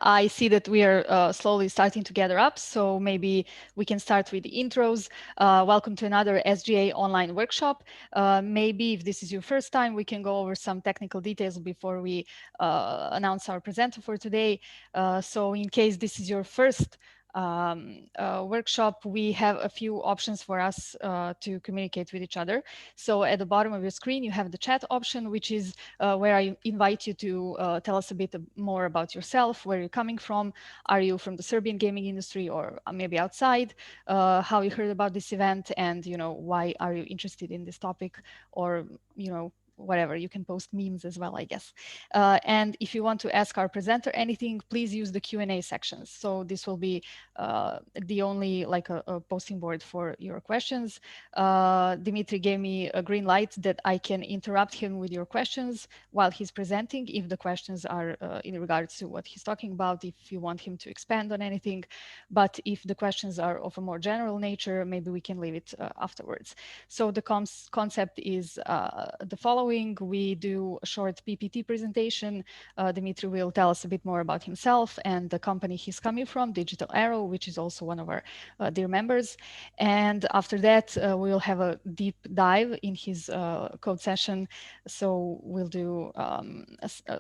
I see that we are slowly starting to gather up, so maybe we can start with the intros. Welcome to another SGA online workshop. Maybe if this is your first time, we can go over some technical details before we announce our presenter for today. So in case this is your first workshop, we have a few options for us to communicate with each other. So at the bottom of your screen, you have the chat option, which is where I invite you to tell us a bit more about yourself, where you're coming from. Are you from the Serbian gaming industry or maybe outside? How you heard about this event, and why are you interested in this topic, or whatever. You can post memes as well, I guess. And if you want to ask our presenter anything, please use the Q&A sections. So this will be the only like a posting board for your questions. Dimitri gave me a green light that I can interrupt him with your questions while he's presenting, if the questions are in regards to what he's talking about, if you want him to expand on anything. But if the questions are of a more general nature, maybe we can leave it afterwards. So the concept is the following. We do a short PPT presentation. Dimitri will tell us a bit more about himself and the company he's coming from, Digital Arrow, which is also one of our dear members. And after that, we'll have a deep dive in his code session. So we'll do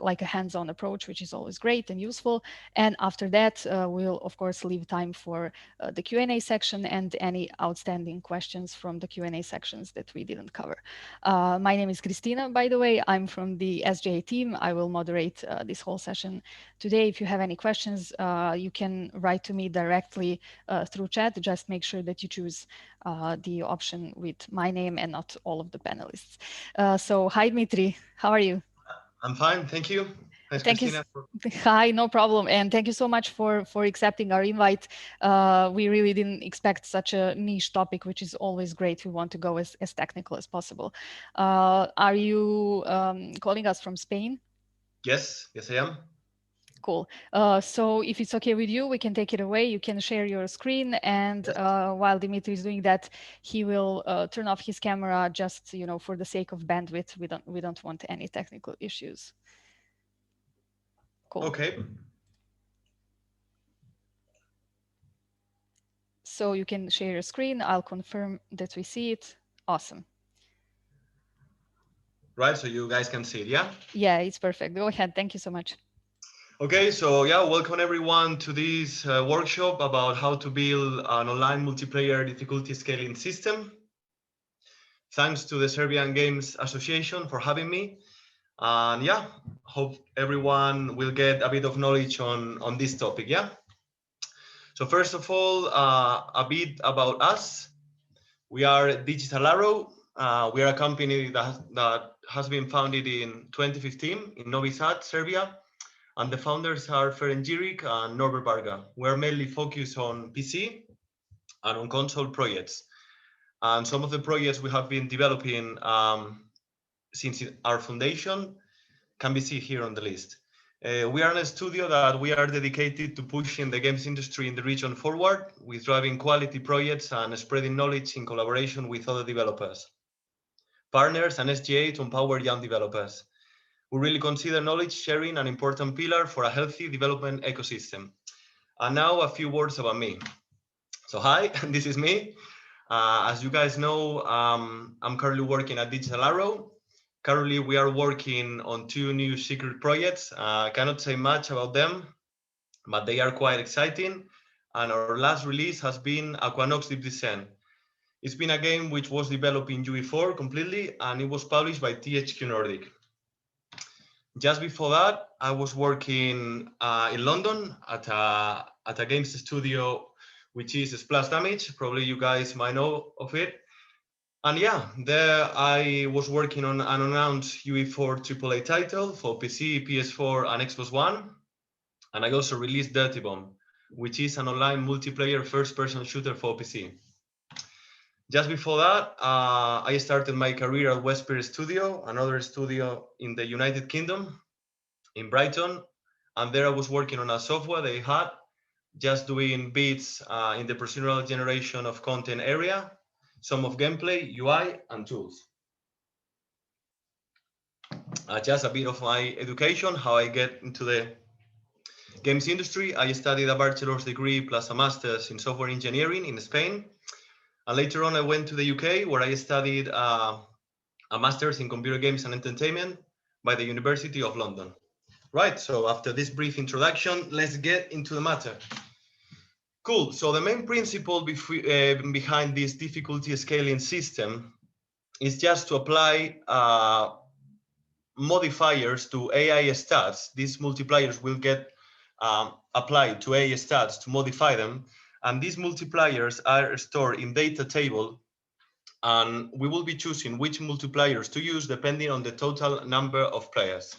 like a hands-on approach, which is always great and useful. And after that, we'll of course leave time for the Q&A section and any outstanding questions from the Q&A sections that we didn't cover. My name is Christina, by the way. I'm from the SGA team. I will moderate this whole session today. If you have any questions, you can write to me directly through chat. Just make sure that you choose the option with my name and not all of the panelists. So hi, Dimitri. How are you? I'm fine, thank you. Thanks, Thank Christina. you. Hi, no problem. And thank you so much for accepting our invite. We really didn't expect such a niche topic, which is always great. We want to go as technical as possible. Are you calling us from Spain? Yes, I am. Cool. So if it's okay with you, we can take it away. You can share your screen, and Yes. while Dimitri is doing that, he will turn off his camera just for the sake of bandwidth. We don't want any technical issues. Cool. Okay. So you can share your screen. I'll confirm that we see it. Awesome. Right, so you guys can see it, yeah? Yeah, it's perfect. Go ahead. Thank you so much. Okay, so yeah, welcome everyone to this workshop about how to build an online multiplayer difficulty scaling system. Thanks to the Serbian Games Association for having me. And yeah, hope everyone will get a bit of knowledge on this topic, yeah? So first of all, a bit about us. We are Digital Arrow. We are a company that has been founded in 2015 in Novi Sad, Serbia. And the founders are Ferenc Jiric and Norbert Varga. We're mainly focused on PC and on console projects. And some of the projects we have been developing since our foundation can be seen here on the list. We are a studio that we are dedicated to pushing the games industry in the region forward with driving quality projects and spreading knowledge in collaboration with other developers, partners, and SGA to empower young developers. We really consider knowledge sharing an important pillar for a healthy development ecosystem. And now a few words about me. So hi, this is me. As you guys know, I'm currently working at Digital Arrow. Currently, we are working on 2 new secret projects. I cannot say much about them, but they are quite exciting. And our last release has been 𝐋𝐄𝐂𝐓. It's been a game which was developed in UE4 completely, and it was published by THQ Nordic. Just before that, I was working in London at a games studio, which is Splash Damage. Probably you guys might know of it. And yeah, there I was working on an announced UE4 AAA title for PC, PS4, and Xbox One. And I also released Dirty Bomb, which is an online multiplayer first-person shooter for PC. Just before that, I started my career at Westpier Studio, another studio in the United Kingdom, in Brighton. And there I was working on a software they had, just doing bits in the procedural generation of content area, some of gameplay, UI, and tools. Just a bit of my education, how I get into the Games industry, I studied a bachelor's degree plus a master's in software engineering in Spain. And later on, I went to the UK, where I studied a master's in computer games and entertainment by the University of London. Right, so after this brief introduction, let's get into the matter. Cool, so the main principle behind this difficulty scaling system is just to apply modifiers to AI stats. These multipliers will get applied to AI stats to modify them. And these multipliers are stored in data table. And we will be choosing which multipliers to use depending on the total number of players.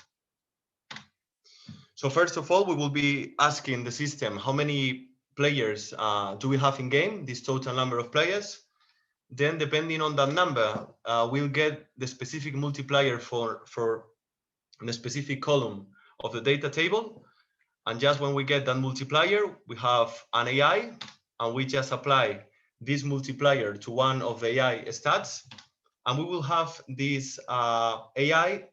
So first of all, we will be asking the system how many players do we have in game, this total number of players. Then depending on that number, we'll get the specific multiplier for the specific column of the data table. And just when we get that multiplier, we have an AI, and we just apply this multiplier to one of the AI stats. And we will have this AI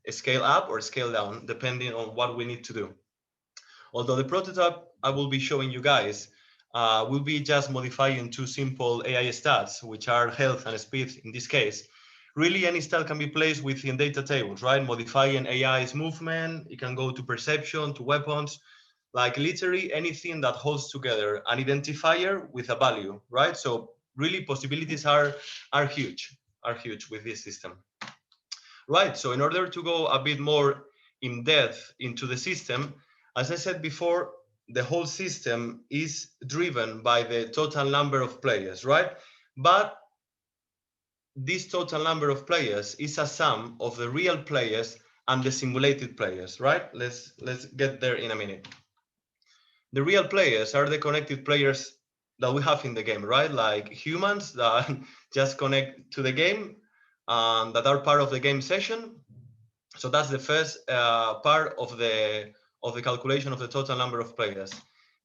scale up or scale down, depending on what we need to do. Although the prototype I will be showing you guys will be just modifying two simple AI stats, which are health and speed in this case. Really, any stat can be placed within data tables, right? Modifying AI's movement, it can go to perception, to weapons, like literally anything that holds together an identifier with a value, right? So really possibilities are huge with this system. Right, so in order to go a bit more in depth into the system, as I said before, the whole system is driven by the total number of players, right? But this total number of players is a sum of the real players and the simulated players, right? Let's get there in a minute. The real players are the connected players that we have in the game, right? Like humans that just connect to the game that are part of the game session. So that's the first part of the calculation of the total number of players.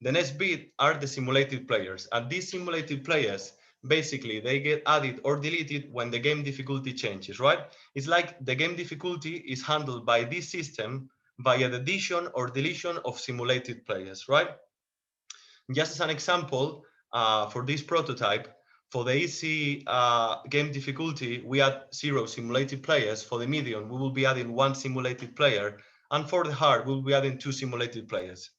The next bit are the simulated players. And these simulated players, basically, they get added or deleted when the game difficulty changes, right? It's like the game difficulty is handled by this system via the addition or deletion of simulated players, right? Just as an example, for this prototype, for the easy game difficulty, we add 0 simulated players. For the medium, we will be adding 1 simulated player. And for the hard, we'll be adding 2 simulated players.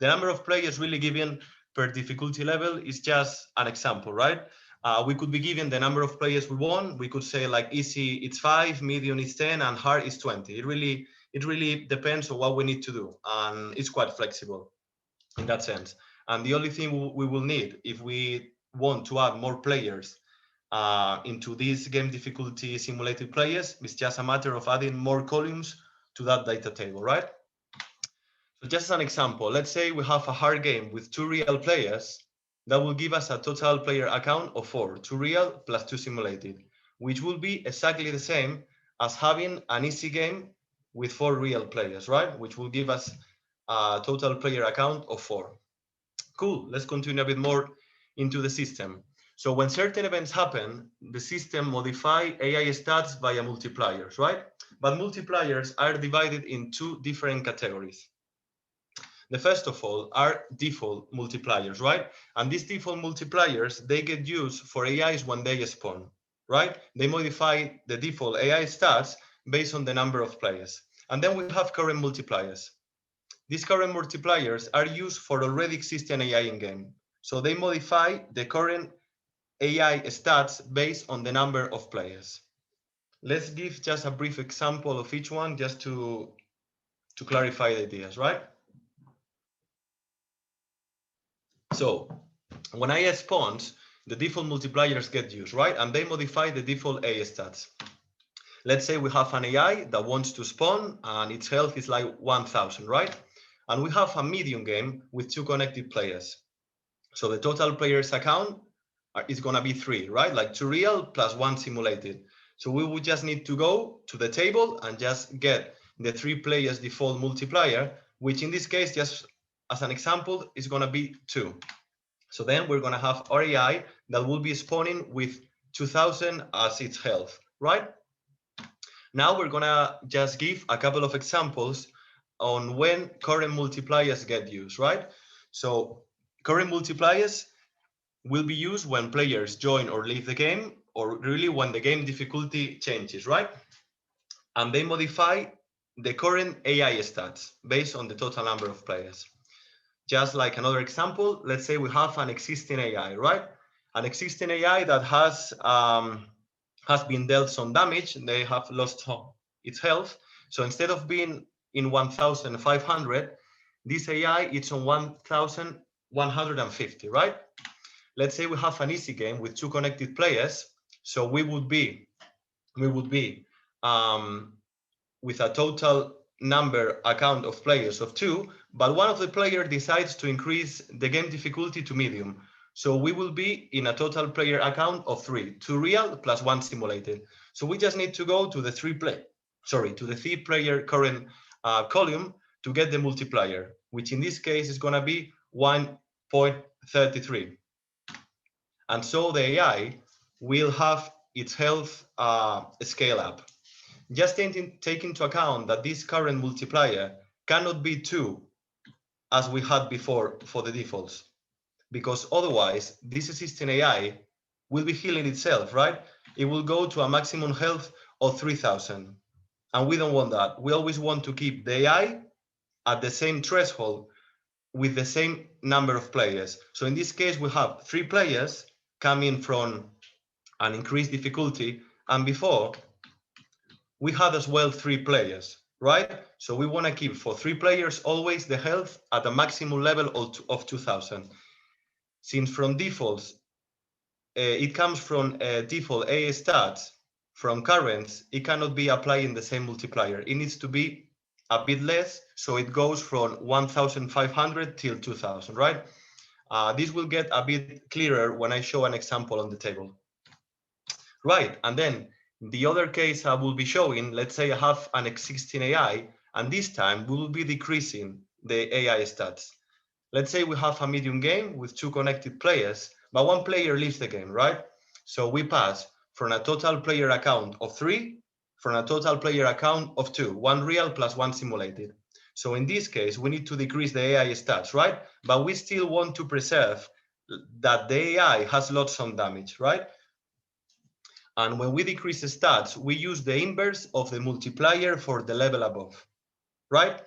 The number of players really given per difficulty level is just an example, right? We could be given the number of players we want. We could say like easy, it's 5, medium is 10, and hard is 20. It really depends on what we need to do. And it's quite flexible in that sense. And the only thing we will need if we want to add more players into this game difficulty simulated players, is just a matter of adding more columns to that data table, right? So just as an example, let's say we have a hard game with 2 real players. That will give us a total player account of 4, 2 real plus 2 simulated, which will be exactly the same as having an easy game with 4 real players, right? Which will give us a total player account of 4. Cool, let's continue a bit more into the system. So when certain events happen, the system modify AI stats via multipliers, right? But multipliers are divided in 2 different categories. The first of all are default multipliers, right? And these default multipliers, they get used for AIs when they spawn, right? They modify the default AI stats based on the number of players. And then we have current multipliers. These current multipliers are used for already existing AI in-game. So they modify the current AI stats based on the number of players. Let's give just a brief example of each one just to clarify the ideas, right? So when AI spawns, the default multipliers get used, right? And they modify the default AI stats. Let's say we have an AI that wants to spawn and its health is like 1000, right? And we have a medium game with 2 connected players. So the total players account is going to be 3, right? Like 2 real plus 1 simulated. So we would just need to go to the table and just get the 3 players default multiplier, which in this case, just as an example, is going to be 2. So then we're going to have our AI that will be spawning with 2000 as its health, right? Now we're going to just give a couple of examples on when current multipliers get used, right? So current multipliers will be used when players join or leave the game, or really when the game difficulty changes, right? And they modify the current AI stats based on the total number of players. Just like another example, let's say we have an existing AI, right? An existing AI that has been dealt some damage, they have lost its health. So instead of being in 1,500, this AI is on 1,150, right? Let's say we have an easy game with 2 connected players. So we would be with a total number account of players of 2, but one of the players decides to increase the game difficulty to medium. So we will be in a total player account of 3, 2 real plus 1 simulated. So we just need to go to the 3 player current column to get the multiplier, which in this case is going to be 1.33. And so the AI will have its health scale up. Just take into account that this current multiplier cannot be 2 as we had before for the defaults, because otherwise this existing AI will be healing itself, right? It will go to a maximum health of 3,000. And we don't want that. We always want to keep the AI at the same threshold with the same number of players. So in this case, we have 3 players coming from an increased difficulty, and before we had as well 3 players, right? So we want to keep for 3 players always the health at a maximum level of 2,000. Since from defaults, it comes from default AI stats, from currents, it cannot be applying the same multiplier. It needs to be a bit less, so it goes from 1,500 till 2,000, right? This will get a bit clearer when I show an example on the table. Right, and then the other case I will be showing, let's say I have an existing AI, and this time we will be decreasing the AI stats. Let's say we have a medium game with 2 connected players, but 1 player leaves the game, right? So we pass from a total player account of 3, from a total player account of 2, 1 real plus 1 simulated. So in this case, we need to decrease the AI stats, right? But we still want to preserve that the AI has lost some damage, right? And when we decrease the stats, we use the inverse of the multiplier for the level above, right?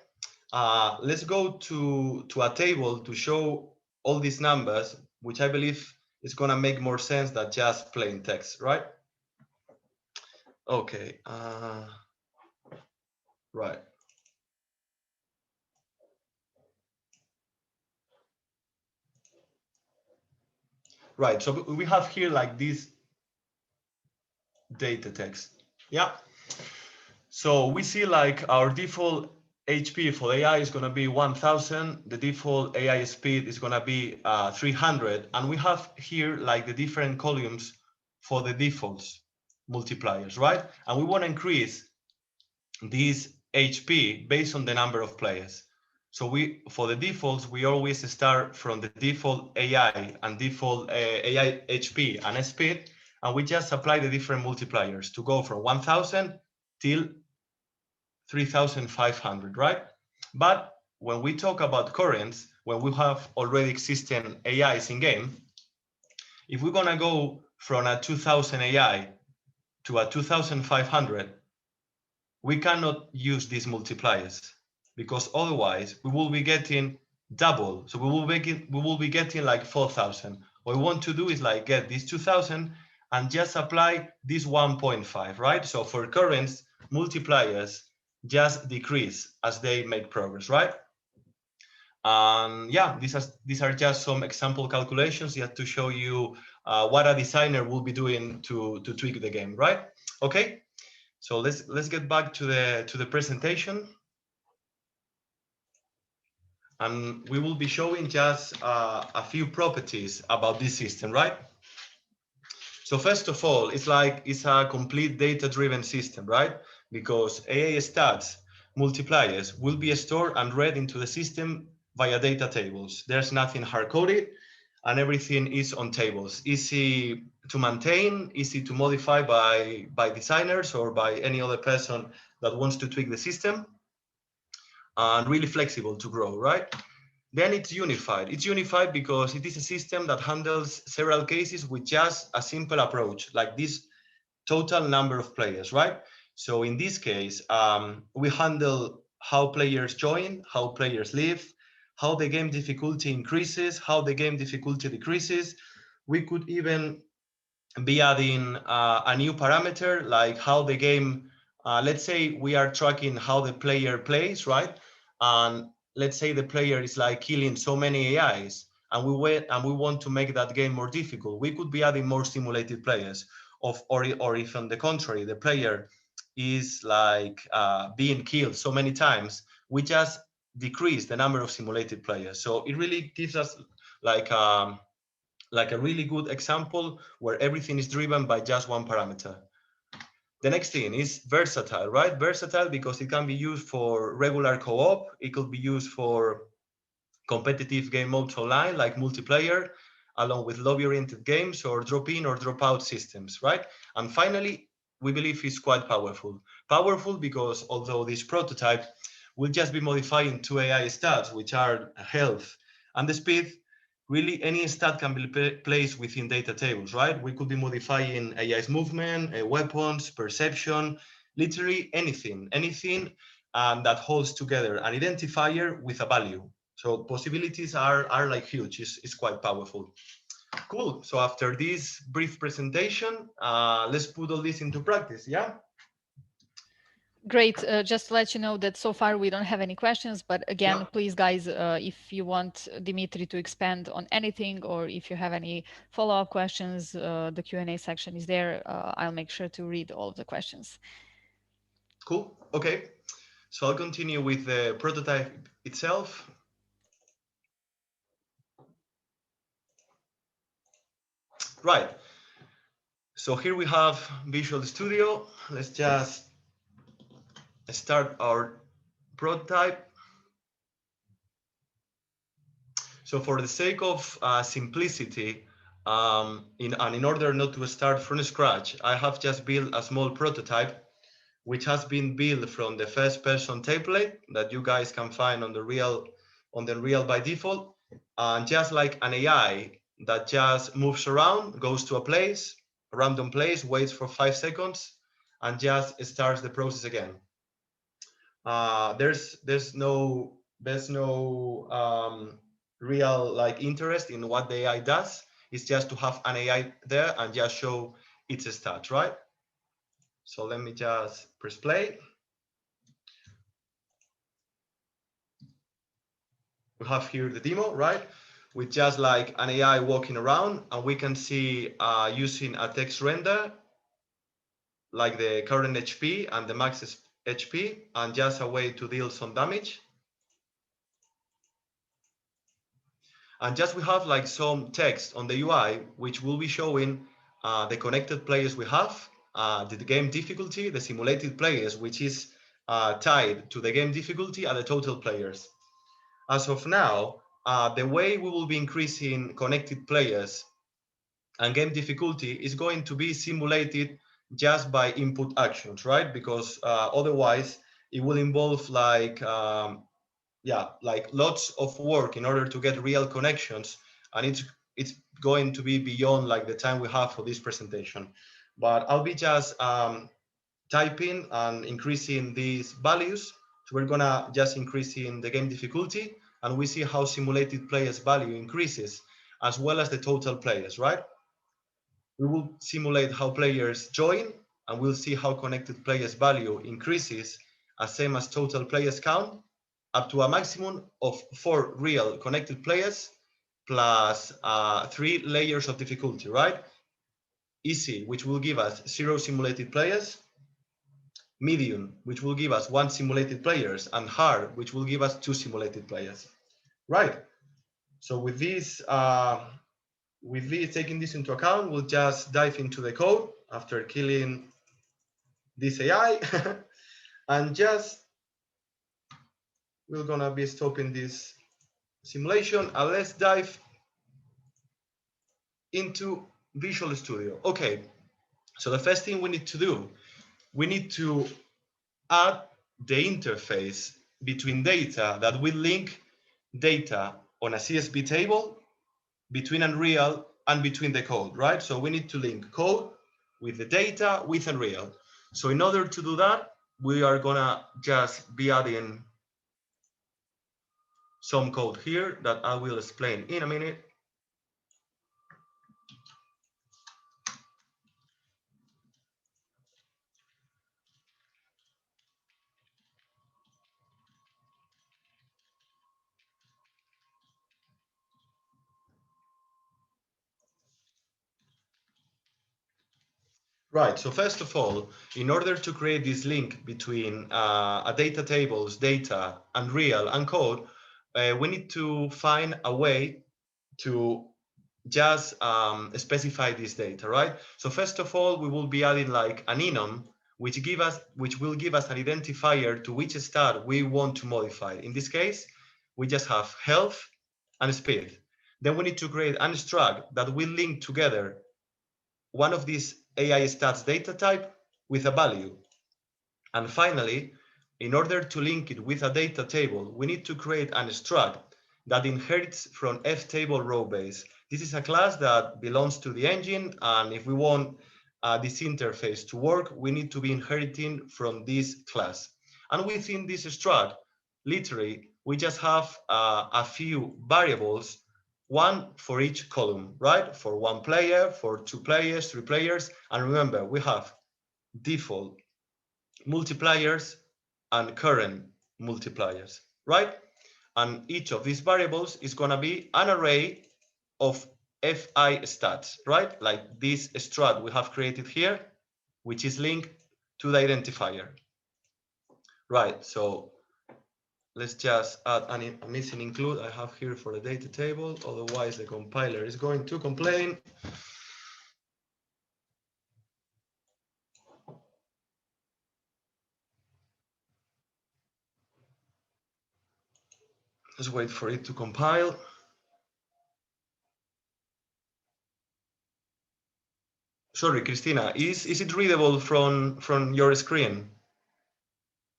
Let's go to a table to show all these numbers, which I believe is going to make more sense than just plain text, right? Okay. Right. Right. So we have here like this data text. Yeah. So we see like our default HP for AI is going to be 1,000. The default AI speed is going to be 300. And we have here like the different columns for the defaults multipliers, right? And we want to increase this HP based on the number of players. So for the defaults, we always start from the default AI and default AI HP and speed, and we just apply the different multipliers to go from 1,000 till 3,500, right? But when we talk about currents, when we have already existing AIs in game, if we're gonna go from a 2,000 AI to a 2,500, we cannot use these multipliers, because otherwise we will be getting double. So we will be getting like 4,000. What we want to do is like get this 2,000 and just apply this 1.5, right? So for currents, multipliers just decrease as they make progress, right? Yeah, these are just some example calculations just to show you what a designer will be doing to tweak the game, right? Okay, so let's get back to the presentation, and we will be showing just a few properties about this system, right? So first of all, it's a complete data-driven system, right? Because AI stats multipliers will be stored and read into the system via data tables. There's nothing hard-coded, and everything is on tables. Easy to maintain, easy to modify by designers or by any other person that wants to tweak the system. and really flexible to grow, right? Then it's unified. It's unified because it is a system that handles several cases with just a simple approach, like this total number of players, right? So in this case, we handle how players join, how players leave, how the game difficulty increases, how the game difficulty decreases. We could even be adding a new parameter, like how the game, let's say we are tracking how the player plays, right? And let's say the player is like killing so many AIs, and we want to make that game more difficult. We could be adding more simulated players, or if on the contrary, the player is like being killed so many times, we just decrease the number of simulated players. So it really gives us like a really good example where everything is driven by just one parameter. The next thing is versatile, right? Versatile because it can be used for regular co-op. It could be used for competitive game modes online, like multiplayer, along with lobby-oriented games or drop-in or drop-out systems, right? And finally, we believe it's quite powerful. Powerful because although this prototype will just be modifying two AI stats, which are health and the speed, really any stat can be placed within data tables, right? We could be modifying AI's movement, weapons, perception, literally anything that holds together an identifier with a value. So possibilities are like huge. It's quite powerful. Cool. So after this brief presentation, let's put all this into practice. Yeah. Great. Just to let you know that so far we don't have any questions, but again, Yeah. please guys, if you want Dimitri to expand on anything, or if you have any follow-up questions, the Q&A section is there. I'll make sure to read all of the questions. Cool. Okay. So I'll continue with the prototype itself. Right. So here we have Visual Studio. Let's just start our prototype. So for the sake of simplicity, in order not to start from scratch, I have just built a small prototype, which has been built from the first person template that you guys can find on the Real by default. And just like an AI that just moves around, goes to a place, a random place, waits for 5 seconds, and just starts the process again. There's no real like interest in what the AI does. It's just to have an AI there and just show its stats, right? So let me just press play. We have here the demo, right? With just like an AI walking around, and we can see using a text render, like the current HP and the max HP, and just a way to deal some damage. And just we have like some text on the UI, which will be showing the connected players we have, the game difficulty, the simulated players, which is tied to the game difficulty, and the total players. As of now, the way we will be increasing connected players and game difficulty is going to be simulated just by input actions, right? Because otherwise it will involve like like lots of work in order to get real connections, and it's going to be beyond like the time we have for this presentation. But I'll be just typing and increasing these values. So we're gonna just increasing the game difficulty, and we see how simulated players value increases as well as the total players, right? We will simulate how players join, and we'll see how connected players value increases as same as total players count, up to a maximum of 4 real connected players plus 3 layers of difficulty, right? Easy, which will give us 0 simulated players, medium, which will give us 1 simulated players, and hard, which will give us 2 simulated players, right? So with this taking this into account, we'll just dive into the code after killing this AI and just we're gonna be stopping this simulation, and let's dive into Visual Studio. Okay, so the first thing we need to do, we need to add the interface between data that will link data on a CSV table between Unreal and between the code, right? So we need to link code with the data with Unreal. So in order to do that, we are gonna just be adding some code here that I will explain in a minute. Right, so first of all, in order to create this link between a data table's data, Unreal, and code, we need to find a way to just specify this data, right? So first of all, we will be adding like an enum, which will give us an identifier to which stat we want to modify. In this case, we just have health and speed. Then we need to create an struct that will link together one of these AI stats data type with a value. And finally, in order to link it with a data table, we need to create an struct that inherits from 𝐹table row base. This is a class that belongs to the engine, and if we want this interface to work, we need to be inheriting from this class. And within this struct, literally, we just have a few variables, one for each column, right? For one player, for 2 players, 3 players. And remember, we have default multipliers and current multipliers, right? And each of these variables is going to be an array of FI stats, right? Like this struct we have created here, which is linked to the identifier. Right, so let's just add a missing include I have here for the data table, otherwise the compiler is going to complain. Let's wait for it to compile. Sorry, Christina, is it readable from your screen?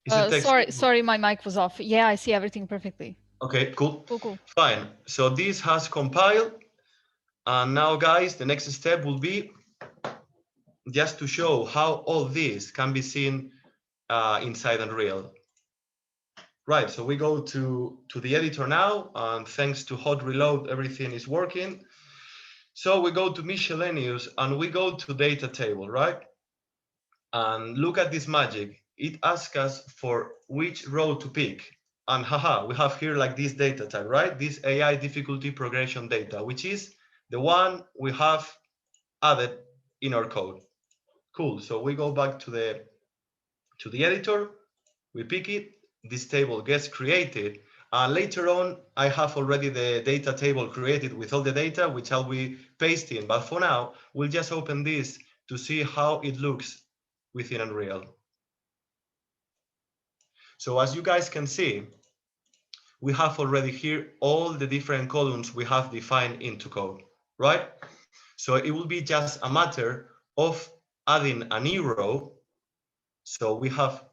Is it text? Sorry, my mic was off. Yeah, I see everything perfectly. Okay, cool. Cool. Fine. So this has compiled. And now, guys, the next step will be just to show how all this can be seen inside Unreal. Right, so we go to the editor now, and thanks to hot reload, everything is working. So we go to miscellaneous and we go to data table, right? And look at this magic. It asks us for which row to pick. And haha, we have here like this data type, right? This AI difficulty progression data, which is the one we have added in our code. Cool, so we go back to the editor, we pick it, this table gets created, and later on, I have already the data table created with all the data, which I'll be pasting, but for now, we'll just open this to see how it looks within Unreal. So as you guys can see, we have already here all the different columns we have defined into code, right? So it will be just a matter of adding a new row. So we have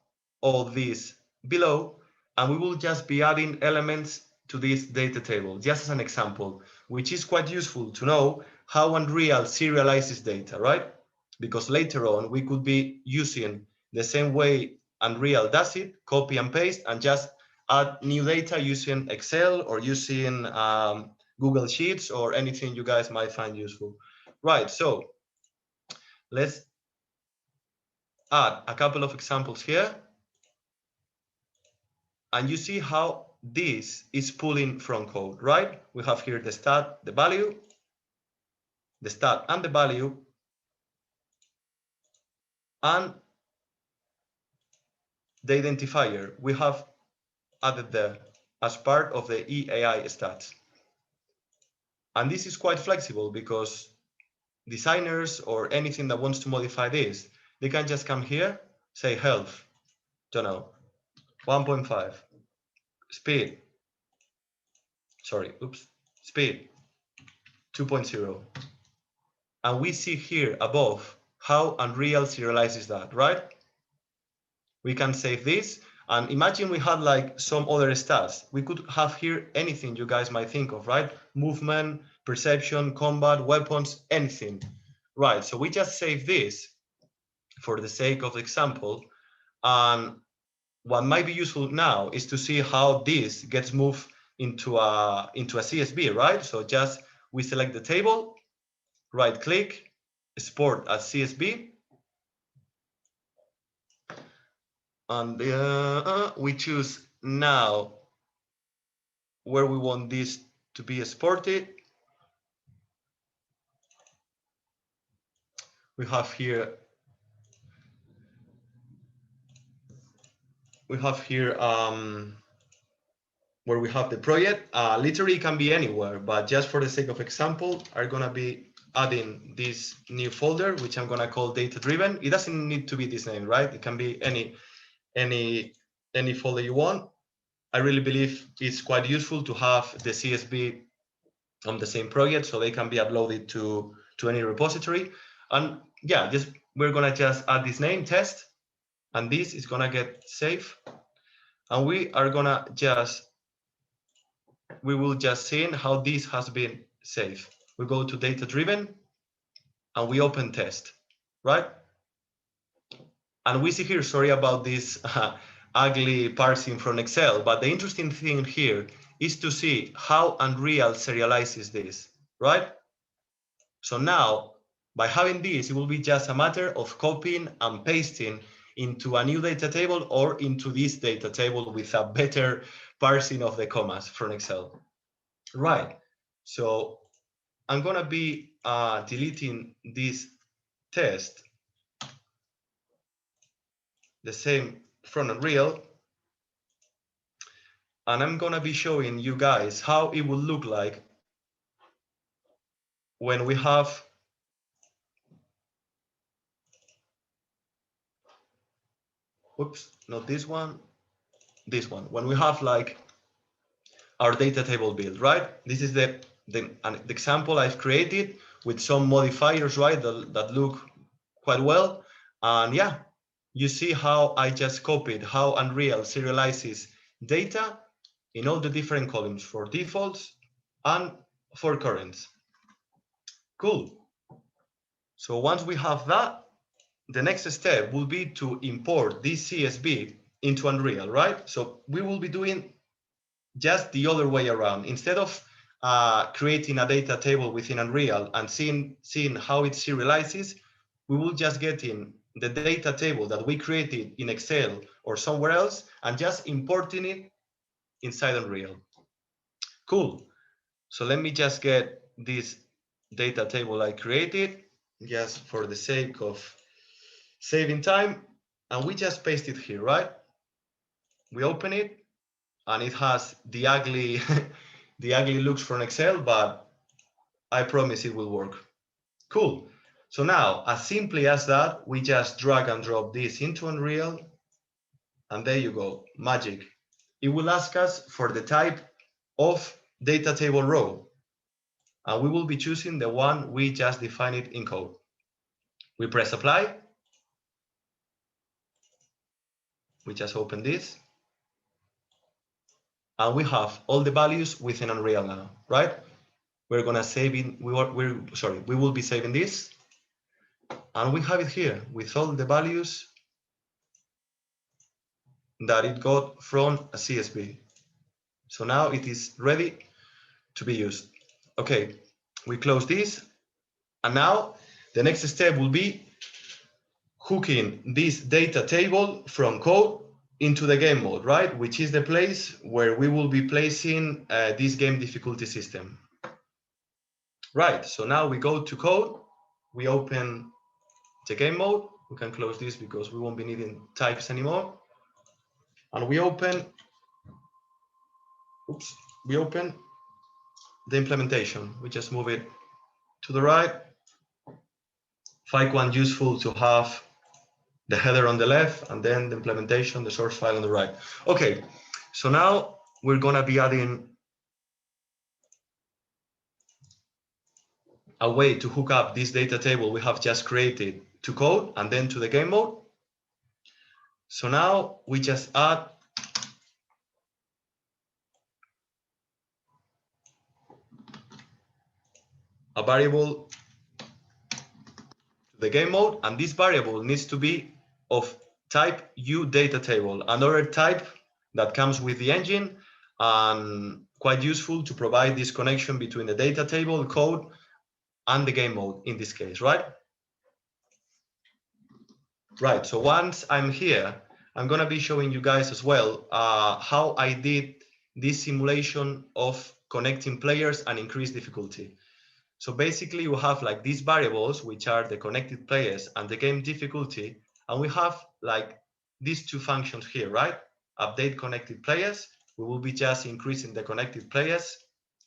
all these below, and we will just be adding elements to this data table, just as an example, which is quite useful to know how Unreal serializes data, right? Because later on, we could be using the same way Unreal does it, copy and paste, and just add new data using Excel or using Google Sheets or anything you guys might find useful. Right, so let's add a couple of examples here. And you see how this is pulling from code, right? We have here the stat, the value, the stat and the value, and the identifier we have added there as part of the EAI stats. And this is quite flexible because designers or anything that wants to modify this, they can just come here, say health, don't know, 1.5, speed, speed 2.0. And we see here above how Unreal serializes that, right? We can save this, And imagine we had like some other stats. We could have here anything you guys might think of, right? Movement, perception, combat, weapons, anything. Right, so we just save this for the sake of the example. And what might be useful now is to see how this gets moved into a CSV, right? So just we select the table, right click, export as CSV, and we choose now where we want this to be exported. We have here where we have the project. Literally can be anywhere, but just for the sake of example, I'm gonna be adding this new folder, which I'm gonna call data driven. It doesn't need to be this name, right? It can be any folder you want. I really believe it's quite useful to have the CSV on the same project so they can be uploaded to any repository. And yeah, we're gonna just add this name, test, and this is gonna get saved. And we will just see how this has been saved. We go to data driven and we open test, right? And we see here, sorry about this ugly parsing from Excel, but the interesting thing here is to see how Unreal serializes this, right? So now, by having this, it will be just a matter of copying and pasting into a new data table or into this data table with a better parsing of the commas from Excel. Right, so I'm gonna be deleting this test, the same from Unreal, and I'm gonna be showing you guys how it will look like when we have not this one, when we have like our data table build, right? This is the example I've created with some modifiers, right, that look quite well. And yeah, you see how I just copied how Unreal serializes data in all the different columns for defaults and for currents. Cool. So once we have that, the next step will be to import this CSV into Unreal, right? So we will be doing just the other way around. Instead of creating a data table within Unreal and seeing how it serializes, we will just get in the data table that we created in Excel or somewhere else and just importing it inside Unreal. Cool. So let me just get this data table I created just for the sake of saving time, and we just paste it here, right? We open it and it has the ugly the ugly looks from Excel, but I promise it will work. Cool. So now, as simply as that, we just drag and drop this into Unreal, and there you go, magic. It will ask us for the type of data table row, and we will be choosing the one we just defined it in code. We press apply. We just open this, and we have all the values within Unreal now, right? We're gonna save it. We will be saving this, and we have it here with all the values that it got from a CSV. So now it is ready to be used. Okay, we close this, and now the next step will be hooking this data table from code into the game mode, right? Which is the place where we will be placing this game difficulty system. Right, so now we go to code, we open the game mode. We can close this because we won't be needing types anymore. And we open the implementation. We just move it to the right. 𝐼𝐋𝐿 useful to have the header on the left and then the implementation, the source file on the right. Okay, so now we're gonna be adding a way to hook up this data table we have just created to code and then to the game mode. So now we just add a variable to the game mode, and this variable needs to be of type uDataTable, another type that comes with the engine and quite useful to provide this connection between the data table code and the game mode in this case, right? Right, so once I'm here, I'm gonna be showing you guys as well how I did this simulation of connecting players and increase difficulty. So basically you have like these variables, which are the connected players and the game difficulty. And we have like these two functions here, right? Update connected players. We will be just increasing the connected players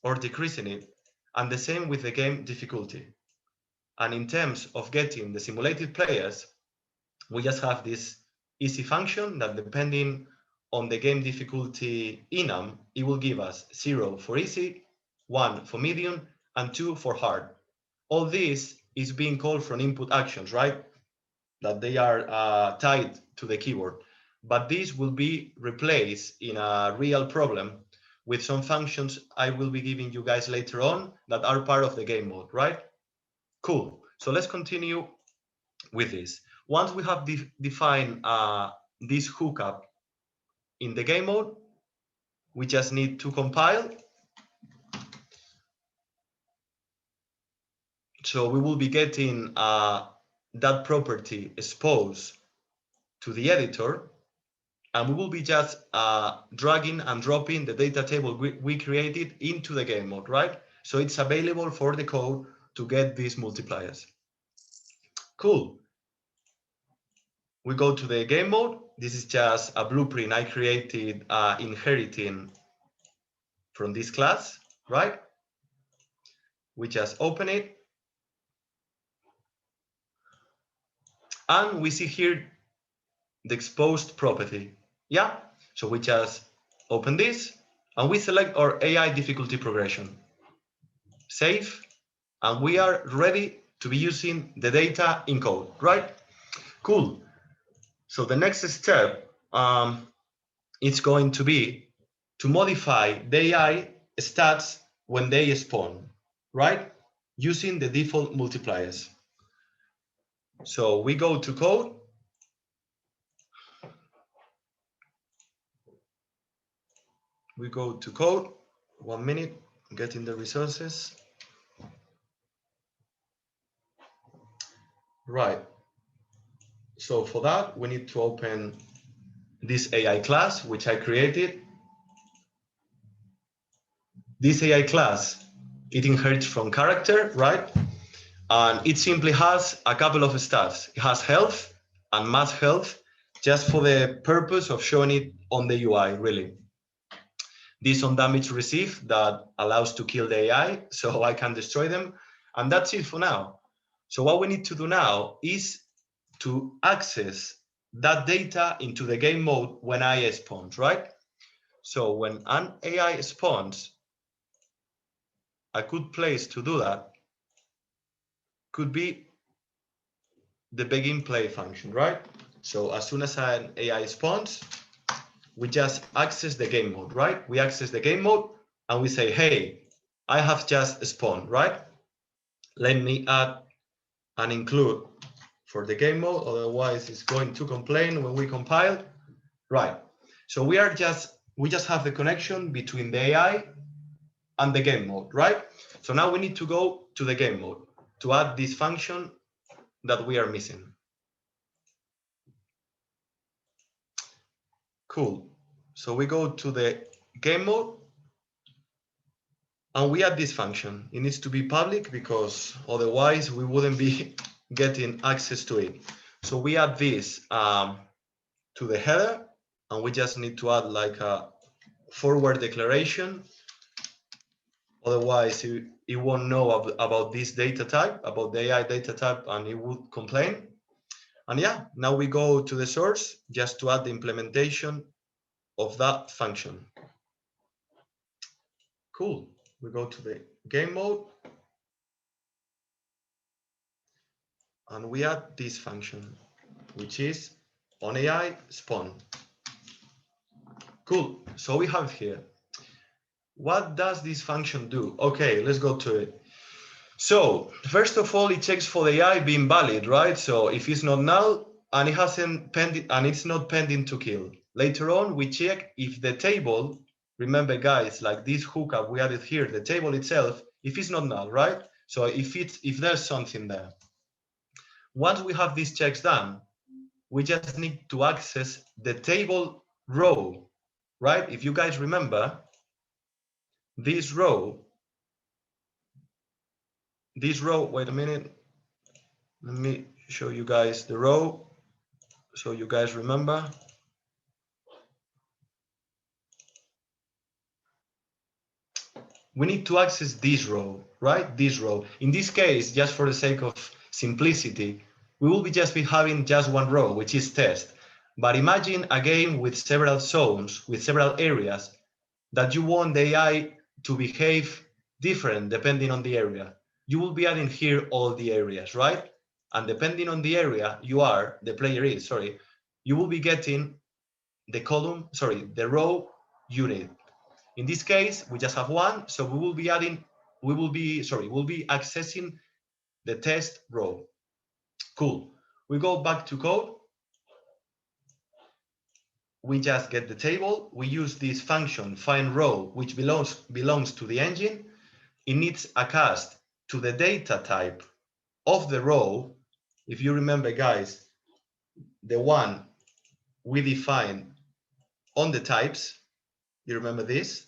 or decreasing it. And the same with the game difficulty. And in terms of getting the simulated players, we just have this easy function that depending on the game difficulty enum, it will give us 0 for easy, 1 for medium, and 2 for hard. All this is being called from input actions, right? That they are tied to the keyboard. But this will be replaced in a real problem with some functions I will be giving you guys later on that are part of the game mode, right? Cool. So let's continue with this. Once we have defined this hookup in the game mode, we just need to compile. So we will be getting that property exposed to the editor, and we will be just dragging and dropping the data table we created into the game mode, right? So it's available for the code to get these multipliers. Cool. We go to the game mode. This is just a blueprint I created inheriting from this class, right? We just open it. And we see here the exposed property. Yeah, so we just open this and we select our AI difficulty progression. Save, and we are ready to be using the data in code, right? Cool. So the next step is going to be to modify the AI stats when they spawn, right? Using the default multipliers. So we go to code. We go to code. 1 minute, getting the resources. Right. So for that, we need to open this AI class, which I created. This AI class, it inherits from character, right? And it simply has a couple of stats. It has health and mass health, just for the purpose of showing it on the UI, really. This on damage received that allows to kill the AI, so I can destroy them. And that's it for now. So what we need to do now is to access that data into the game mode when AI spawns, right? So when an AI spawns, a good place to do that could be the begin play function, right? So as soon as an AI spawns, we just access the game mode, right? We access the game mode and we say, hey, I have just spawned, right? Let me add and include for the game mode, otherwise it's going to complain when we compile. Right. So we just have the connection between the AI and the game mode, right? So now we need to go to the game mode to add this function that we are missing. Cool. So we go to the game mode and we add this function. It needs to be public because otherwise we wouldn't be getting access to it. So we add this to the header, and we just need to add like a forward declaration. Otherwise, it won't know about this data type, about the AI data type, and it would complain. And yeah, now we go to the source just to add the implementation of that function. Cool. We go to the game mode and we add this function, which is on AI spawn. Cool. So we have here. What does this function do? Okay, let's go to it. So first of all, it checks for the AI being valid, right? So if it's not null and it hasn't pending and it's not pending to kill. Later on, we check if the table, remember guys, like this hookup we added here, the table itself, if it's not null, right? So if there's something there. Once we have these checks done, we just need to access the table row, right? If you guys remember, this row, wait a minute, let me show you guys the row so you guys remember. We need to access this row, right? This row. In this case, just for the sake of simplicity, we will just be having just one row, which is test. But imagine a game with several zones, with several areas, that you want the AI to behave different depending on the area. You will be adding here all the areas, right? And depending on the area the player is, you will be getting the the row unit. In this case, we just have one, so we'll be accessing the test row. Cool. We go back to code. We just get the table. We use this function find row, which belongs to the engine. It needs a cast to the data type of the row. If you remember, guys, the one we define on the types, you remember this?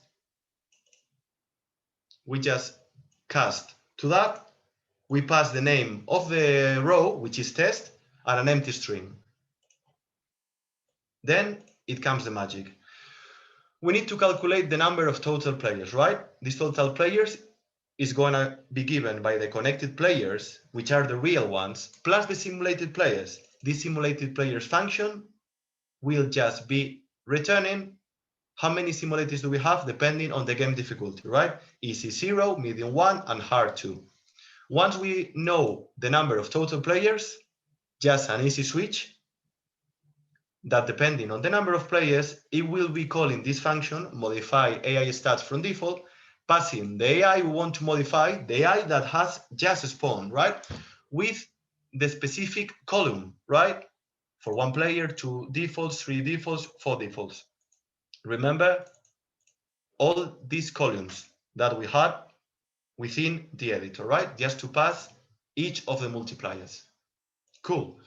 We just cast to that. We pass the name of the row, which is test, and an empty string. Then it comes the magic. We need to calculate the number of total players, right? This total players is going to be given by the connected players, which are the real ones, plus the simulated players. This simulated players function will just be returning how many simulators do we have depending on the game difficulty, right? Easy 0, medium 1, and hard 2. Once we know the number of total players, just an easy switch, that depending on the number of players, it will be calling this function, modify AI stats from default, passing the AI we want to modify, the AI that has just spawned, right? With the specific column, right? For 1 player, 2 defaults, 3 defaults, 4 defaults. Remember all these columns that we had within the editor, right? Just to pass each of the multipliers. Cool.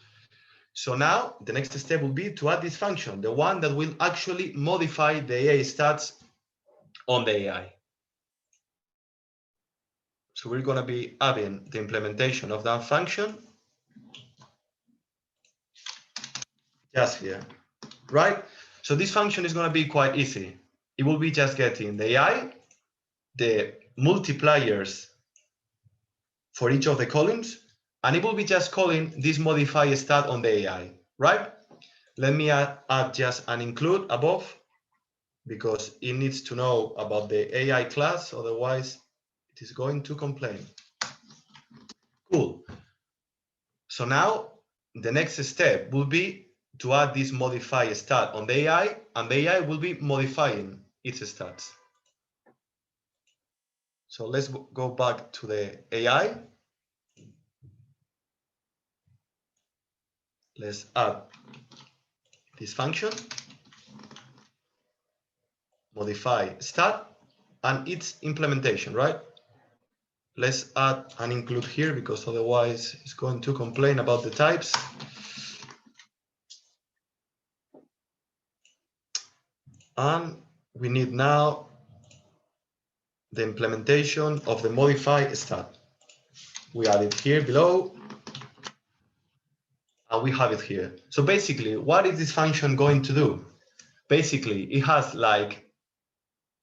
So now the next step will be to add this function, the one that will actually modify the AI stats on the AI. So we're going to be adding the implementation of that function just here, right? So this function is going to be quite easy. It will be just getting the AI, the multipliers for each of the columns, and it will be just calling this modify stat on the AI, right? Let me add just an include above, because it needs to know about the AI class, otherwise it is going to complain. Cool. So now the next step will be to add this modify stat on the AI, and the AI will be modifying its stats. So let's go back to the AI. Let's add this function, modify stat, and its implementation, right? Let's add an include here, because otherwise it's going to complain about the types. And we need now the implementation of the modify stat. We add it here below, and we have it here. So basically, what is this function going to do? Basically, it has like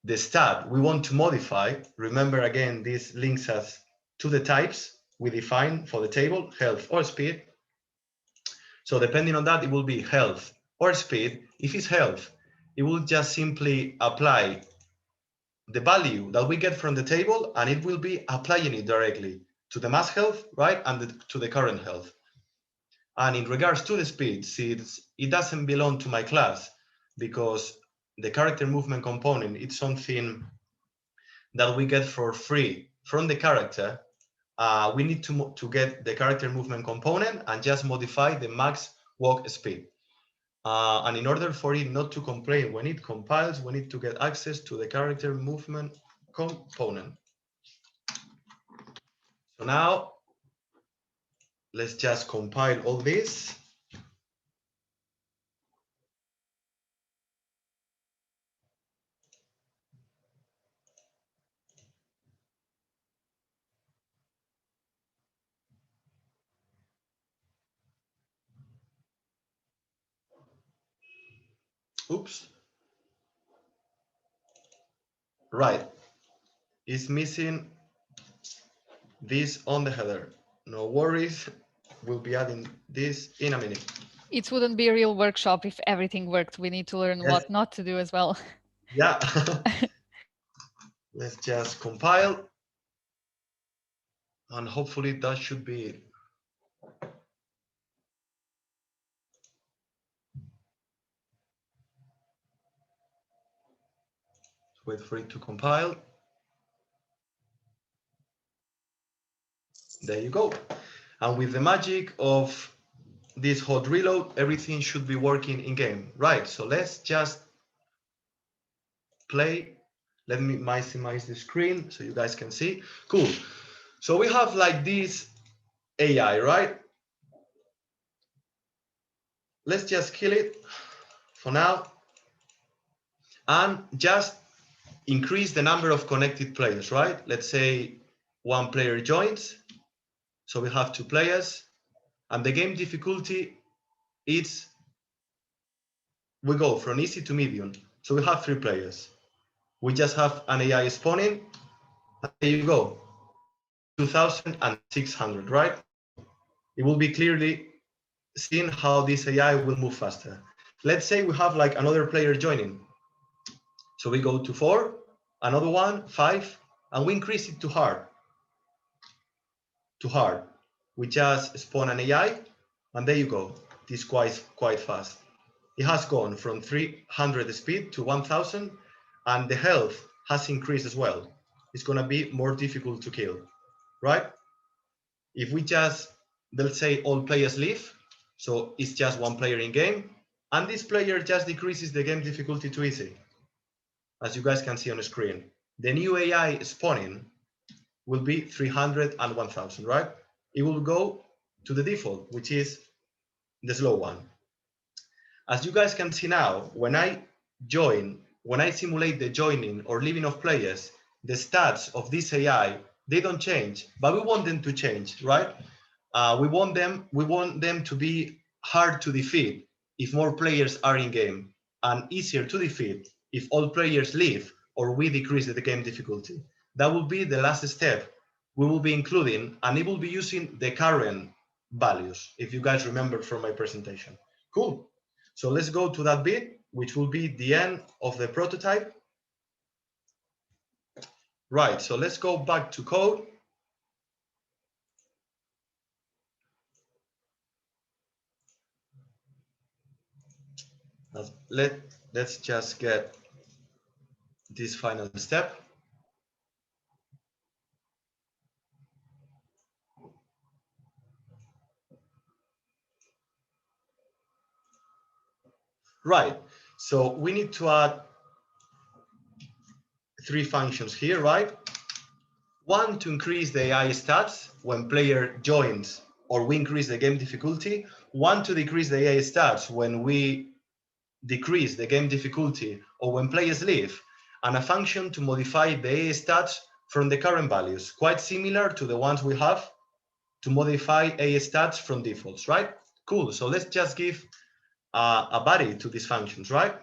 the stat we want to modify. Remember again, this links us to the types we define for the table, health or speed. So depending on that, it will be health or speed. If it's health, it will just simply apply the value that we get from the table, and it will be applying it directly to the mass health, right, and to the current health. And in regards to the speed, since it doesn't belong to my class, because the character movement component, it's something that we get for free from the character. We need to get the character movement component and just modify the max walk speed. And in order for it not to complain when it compiles, we need to get access to the character movement component. So now let's just compile all this. Oops. Right. It's missing this on the header. No worries. We'll be adding this in a minute. It wouldn't be a real workshop if everything worked. We need to learn what not to do as well. Yeah. Let's just compile. And hopefully that should be it. Wait for it to compile. There you go. And with the magic of this hot reload, everything should be working in game. Right, so let's just play. Let me maximize the screen so you guys can see. Cool. So we have like this AI, right? Let's just kill it for now and just increase the number of connected players, right? Let's say one player joins. So we have 2 players, and the game difficulty, we go from easy to medium. So we have 3 players. We just have an AI spawning. And there you go, 2,600, right? It will be clearly seen how this AI will move faster. Let's say we have like another player joining. So we go to 4, another one, 5, and we increase it to hard. To hard. We just spawn an AI, and there you go. It's quite fast. It has gone from 300 speed to 1,000, and the health has increased as well. It's going to be more difficult to kill, right? If we just, let's say all players leave, so it's just 1 player in game, and this player just decreases the game difficulty to easy, as you guys can see on the screen. The new AI spawning will be 300 and 1,000, right? It will go to the default, which is the slow one. As you guys can see now, when I simulate the joining or leaving of players, the stats of this AI, they don't change, but we want them to change, right? We want them to be hard to defeat if more players are in game, and easier to defeat if all players leave or we decrease the game difficulty. That will be the last step we will be including, and it will be using the current values, if you guys remember from my presentation. Cool. So let's go to that bit, which will be the end of the prototype. Right, so let's go back to code. Let's just get this final step. Right, so we need to add 3 functions here, right? 1 to increase the AI stats when player joins or we increase the game difficulty. 1 to decrease the AI stats when we decrease the game difficulty or when players leave. And a function to modify the AI stats from the current values, quite similar to the ones we have to modify AI stats from defaults, right? Cool, so let's just give a body to these functions, right?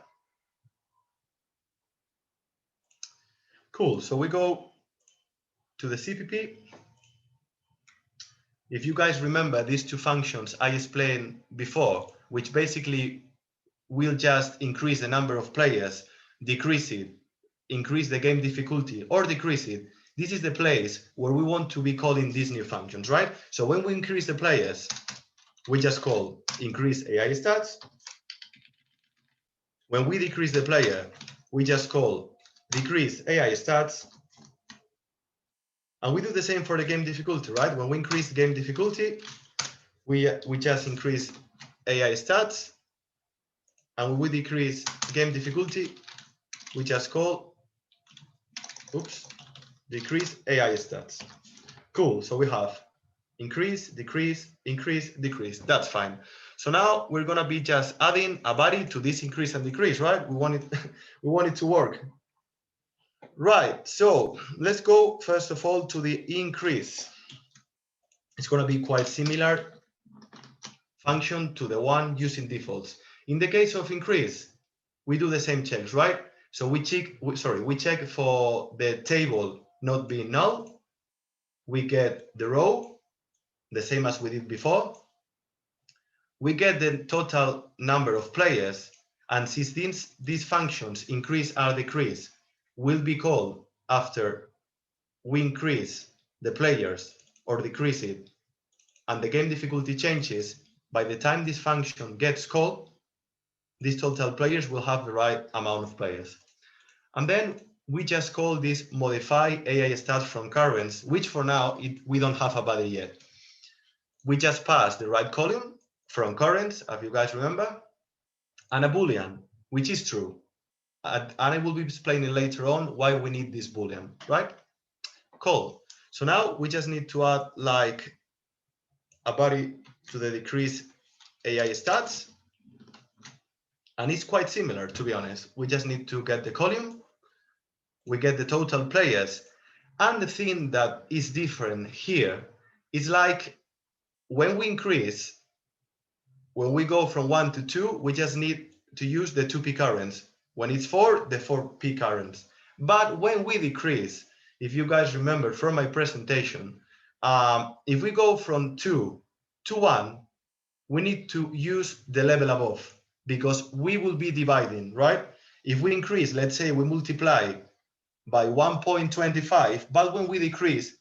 Cool, so we go to the CPP. If you guys remember these 2 functions I explained before, which basically will just increase the number of players, decrease it, increase the game difficulty, or decrease it, this is the place where we want to be calling these new functions, right? So when we increase the players, we just call increase AI stats. When we decrease the player, we just call decrease AI stats. And we do the same for the game difficulty, right? When we increase game difficulty, we just increase AI stats. And when we decrease game difficulty, we just call, decrease AI stats. Cool, so we have increase, decrease, increase, decrease. That's fine. So now we're gonna be just adding a body to this increase and decrease, right? We want it to work. Right, so let's go first of all to the increase. It's gonna be quite similar function to the one using defaults. In the case of increase, we do the same checks, right? So we check for the table not being null. We get the row, the same as we did before. We get the total number of players, and since these functions increase or decrease will be called after we increase the players or decrease it, and the game difficulty changes, by the time this function gets called, these total players will have the right amount of players. And then we just call this modify AI stats from currents, which for now, we don't have a body yet. We just pass the right column from currents, if you guys remember, and a Boolean, which is true. And I will be explaining later on why we need this Boolean, right? Cool. So now we just need to add like a body to the decrease AI stats. And it's quite similar, to be honest. We just need to get the column, we get the total players. And the thing that is different here is like when we increase, when we go from 1 to 2, we just need to use the 2p currents. When it's 4, the 4p currents. But when we decrease, if you guys remember from my presentation, if we go from 2 to 1, we need to use the level above because we will be dividing, right? If we increase, let's say we multiply by 1.25, but when we decrease,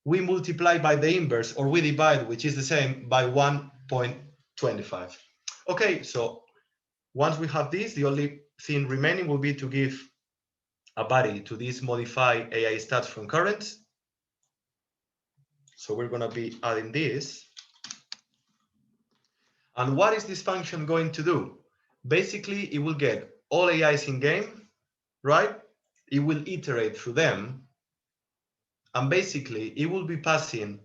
we multiply by the inverse, or we divide, which is the same, by 1.25. Okay, so once we have this, the only thing remaining will be to give a body to this modify AI stats from currents. So we're going to be adding this. And what is this function going to do? Basically, it will get all AIs in game, right? It will iterate through them. And basically, it will be passing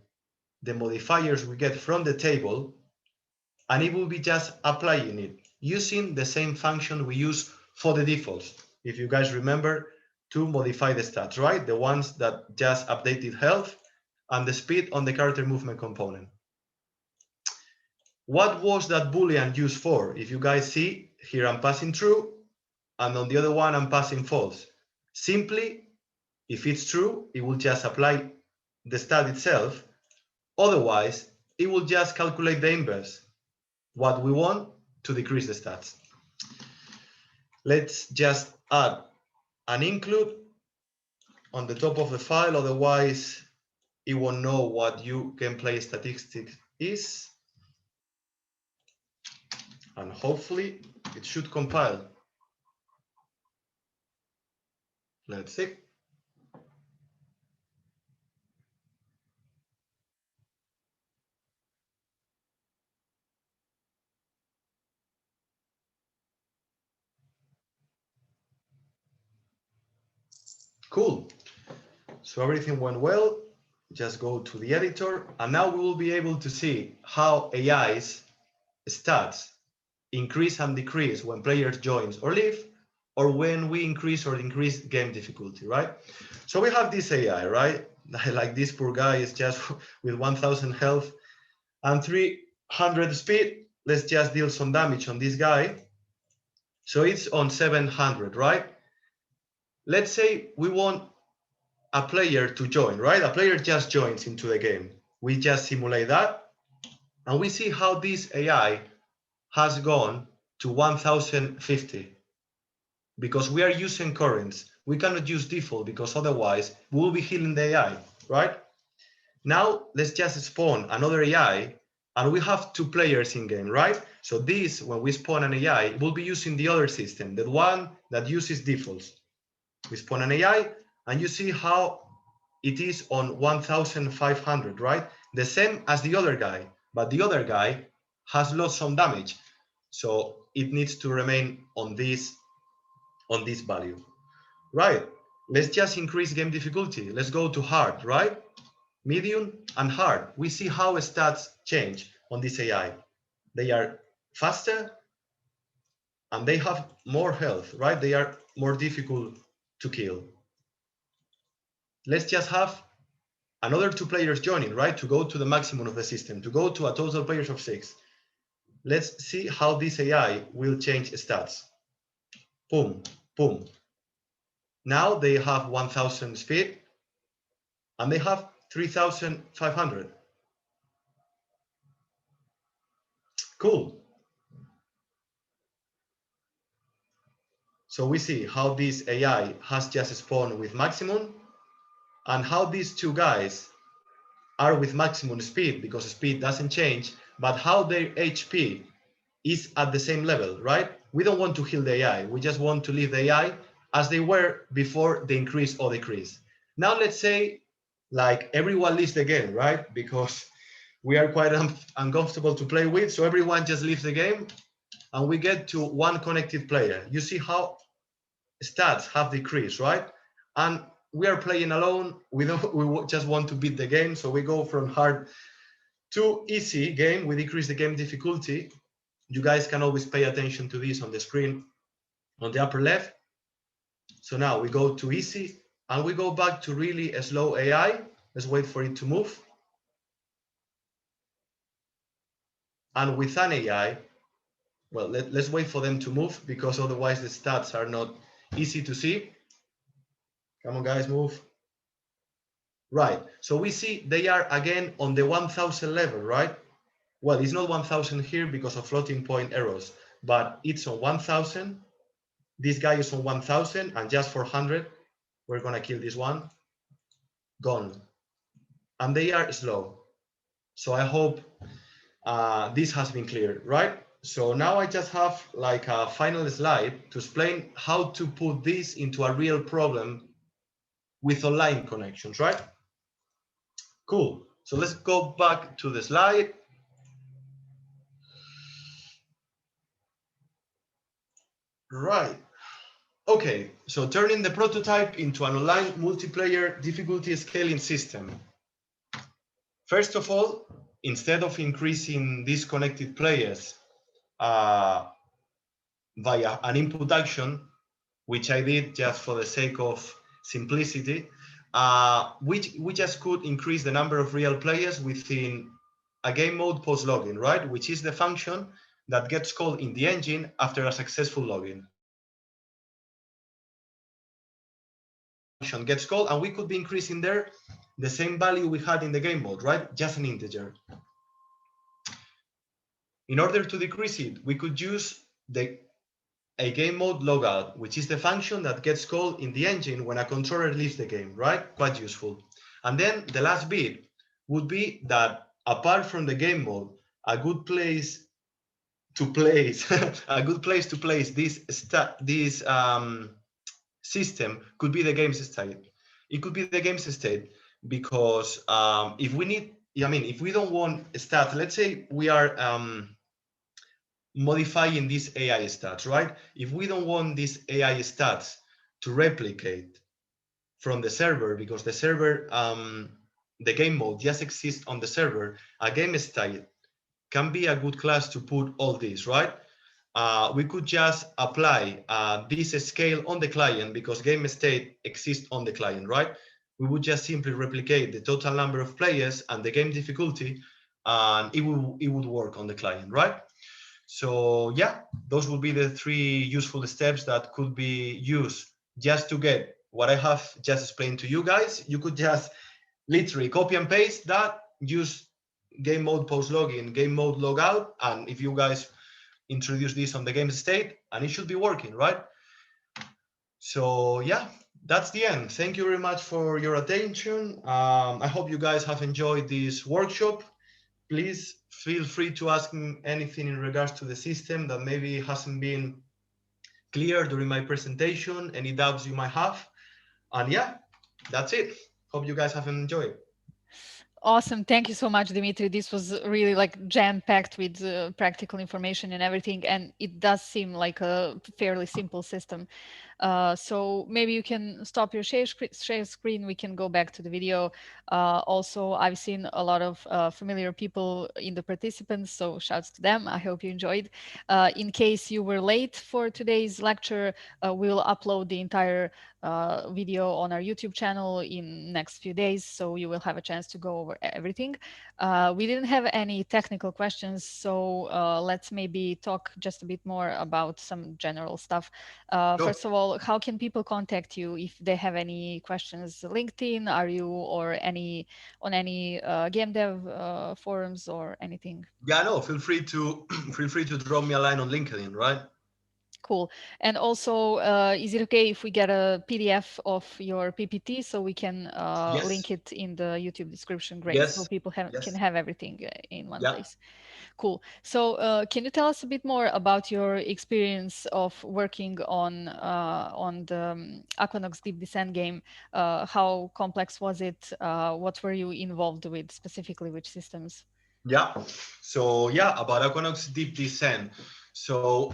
the modifiers we get from the table, and it will be just applying it using the same function we use for the defaults. If you guys remember, to modify the stats, right? The ones that just updated health and the speed on the character movement component. What was that Boolean used for? If you guys see, here I'm passing true, and on the other one I'm passing false. Simply, if it's true, it will just apply the stat itself. Otherwise, it will just calculate the inverse, what we want to decrease the stats. Let's just add an include on the top of the file, otherwise it won't know what 𝐋𝐄𝐂𝐓 statistics is. And hopefully it should compile. Let's see. Cool. So everything went well. Just go to the editor, and now we will be able to see how AI's stats increase and decrease when players joins or leave, or when we increase or decrease game difficulty, right? So we have this AI, right? Like this poor guy is just with 1000 health and 300 speed. Let's just deal some damage on this guy. So it's on 700, right? Let's say we want a player to join, right? A player just joins into the game. We just simulate that, and we see how this AI has gone to 1050 because we are using currents. We cannot use default because otherwise we'll be healing the AI, right? Now let's just spawn another AI and we have 2 players in game, right? So this, when we spawn an AI, will be using the other system, the one that uses defaults. We spawn an AI, and you see how it is on 1,500, right? The same as the other guy, but the other guy has lost some damage. So it needs to remain on this value, right? Let's just increase game difficulty. Let's go to hard, right? Medium and hard. We see how stats change on this AI. They are faster and they have more health, right? They are more difficult to kill. Let's just have another 2 players joining, right? To go to the maximum of the system, to go to a total players of 6. Let's see how this AI will change stats. Boom, boom. Now they have 1,000 speed and they have 3,500. Cool. So we see how this AI has just spawned with maximum and how these 2 guys are with maximum speed because speed doesn't change, but how their HP is at the same level, right? We don't want to heal the AI. We just want to leave the AI as they were before the increase or decrease. Now let's say like everyone leaves the game, right? Because we are quite uncomfortable to play with. So everyone just leaves the game and we get to 1 connected player. You see how stats have decreased, right? And we are playing alone. We just want to beat the game. So we go from hard to easy game. We decrease the game difficulty. You guys can always pay attention to this on the screen on the upper left. So now we go to easy and we go back to really a slow AI. Let's wait for it to move. And with an AI, well, let's wait for them to move because otherwise the stats are not easy to see. Come on, guys, move. Right, so we see they are again on the 1,000 level, right? Well, it's not 1,000 here because of floating point errors, but it's on 1,000. This guy is on 1,000, and just for 100, we're gonna kill this one. Gone. And they are slow. So I hope this has been clear, right? So now I just have like a final slide to explain how to put this into a real problem with online connections, right? Cool. So let's go back to the slide. Right. Okay, so turning the prototype into an online multiplayer difficulty scaling system. First of all, instead of increasing these connected players via an input action, which I did just for the sake of simplicity, we just could increase the number of real players within a game mode post login, right? Which is the function that gets called in the engine after a successful login. Function gets called, and we could be increasing there the same value we had in the game mode, right? Just an integer. In order to decrease it, we could use a game mode logout, which is the function that gets called in the engine when a controller leaves the game, right? Quite useful. And then the last bit would be that apart from the game mode, a good place to place this system could be the game's state. It could be the game's state because if we don't want stats, let's say we are modifying these AI stats, right? If we don't want these AI stats to replicate from the server because the server, the game mode just exists on the server, a game state can be a good class to put all this, right? We could just apply this scale on the client because game state exists on the client, right? We would just simply replicate the total number of players and the game difficulty, and it would work on the client, right? So yeah, those would be the 3 useful steps that could be used just to get what I have just explained to you guys. You could just literally copy and paste that, use game mode post login, game mode logout, and if you guys introduce this on the game state, and it should be working, right? So yeah, that's the end. Thank you very much for your attention. I hope you guys have enjoyed this workshop. please feel free to ask me anything in regards to the system that maybe hasn't been clear during my presentation, any doubts you might have. And yeah, that's it. Hope you guys have enjoyed. Awesome. Thank you so much, Dimitri. This was really like jam-packed with practical information and everything. And it does seem like a fairly simple system. So maybe you can stop your share screen. We can go back to the video. Also, I've seen a lot of familiar people in the participants, so shouts to them. I hope you enjoyed. In case you were late for today's lecture, we'll upload the entire video on our YouTube channel in next few days, so you will have a chance to go over everything. We didn't have any technical questions, so let's maybe talk just a bit more about some general stuff. Sure. First of all, how can people contact you if they have any questions? LinkedIn, are you or any on any game dev forums or anything? Yeah, no, feel free to feel free to drop me a line on LinkedIn, right? Cool. And also, is it okay if we get a PDF of your PPT so we can Yes, link it in the YouTube description? Great. So yes, people can yes. have everything in one Yeah. place. Cool. So can you tell us a bit more about your experience of working on the 𝐋𝐄𝐂𝐓 Descent game? How complex was it? What were you involved with specifically? Which systems? Yeah. So yeah, about Equinox Deep Descent. So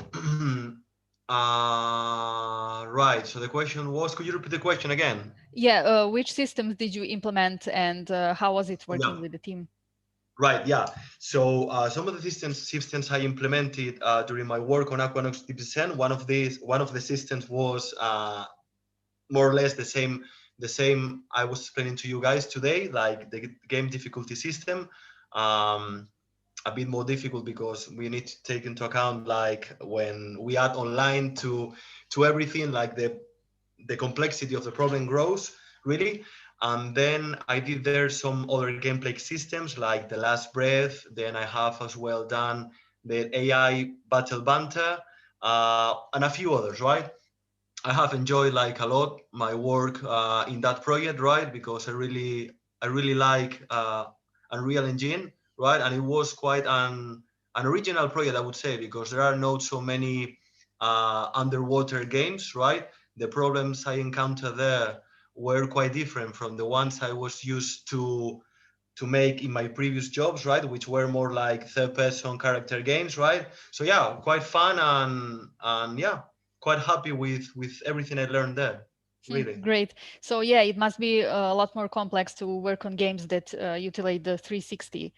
right. So the question was, could you repeat the question again? Yeah. Which systems did you implement, and how was it Yeah. working with the team? Right. Yeah. So some of the systems I implemented during my work on Equinox Deep Descent. One of the systems was more or less the same I was explaining to you guys today, like the game difficulty system. Um, a bit more difficult because we need to take into account, like when we add online to everything, like the complexity of the problem grows really. And then I did there some other gameplay systems like the Last Breath. Then I have as well done the AI Battle Banter, and a few others, right? I have enjoyed like a lot my work in that project, right? Because I really like Unreal Engine, right? And it was quite an original project, I would say, because there are not so many underwater games, right? The problems I encountered there were quite different from the ones I was used to make in my previous jobs, right? Which were more like third-person character games, right? So yeah, quite fun and yeah, quite happy with everything I learned there. Really. Great. So yeah, it must be a lot more complex to work on games that utilize the 360